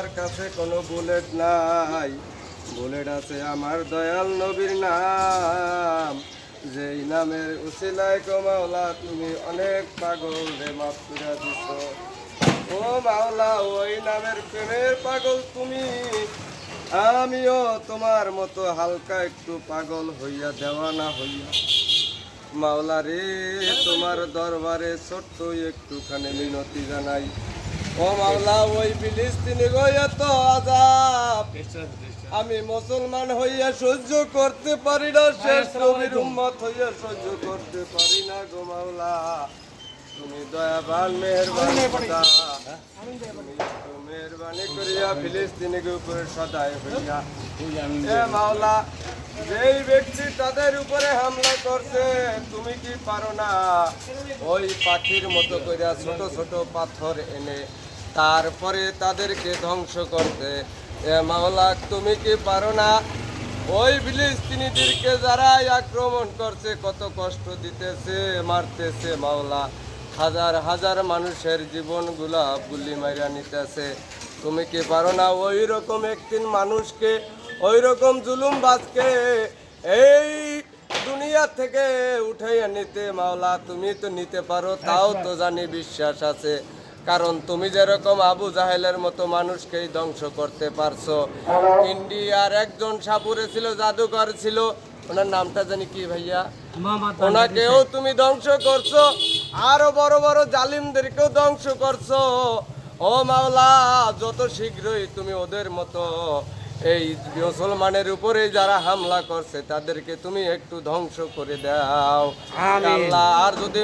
আমার কাছে কোনো বুলেট নাই, বুলেট আছে আমার দয়াল নবীর নাম। যেই নামের উসিলায় গো মাওলা তুমি অনেক পাগল রে মাফ করে দিছ। ও মাওলা ওই নামের প্রেমের পাগল তুমি, আমিও তোমার মতো হালকা একটু পাগল হইয়া দেওয়ানা হইয়া মাওলা রে তোমার দরবারে ছোট্ট একটুখানি মিনতি জানাই। ও মাওলা ওই ফিলিস্তিনি গো এত আযাব আমি মুসলমান হইয়া সহ্য করতে পারি না, শেষ নবীর উম্মত হইয়া সহ্য করতে পারি না গো মাওলা। তুমি দয়াবান মেহেরবানি খোদা, তুমি একটু মেহেরবানি করিয়া ফিলিস্তিনির উপরে সদায় হইয়া এ মাওলা যেই ব্যক্তি তাদের উপরে হামলা করছে তুমি কি পারো না ওই পাখির মতো কইরা ছোট ছোট পাথর এনে তারপরে তাদেরকে ধ্বংস করতে? এ মাওলা তুমি কি পারো না ওই ফিলিস্তিনিদেরকে যারা আক্রমণ করছে কত কষ্ট দিতেছে মারতেছে মাওলা, হাজার হাজার মানুষের জীবনগুলা গুলি মাইরা নিতেছে, তুমি কি পারো না ওই রকম একদিন মানুষকে ওই রকম জুলুমবাজকে এই দুনিয়া থেকে উঠাইয়া নিতে? মাওলা তুমি তো নিতে পারো, তাও তো জানি বিশ্বাস আছে, কারণ তুমি যেরকম আবু জাহেলের মতো মানুষকেই ধ্বংস করতে পারছো। ইন্ডিয়ার একজন সাপুরে ছিল, জাদুকর ছিল, ওনার নামটা জানি কি ভাইয়া, ওনাকেও তুমি ধ্বংস করছো, আরো বড় বড় জালিমদেরকেও ধ্বংস করছো। ও মাওলা যত শীঘ্রই তুমি ওদের মতো এই মুসলমানের উপরে যারা হামলা করছে তাদেরকে তুমি একটু ধ্বংস করে দাও আল্লাহ। আর যদি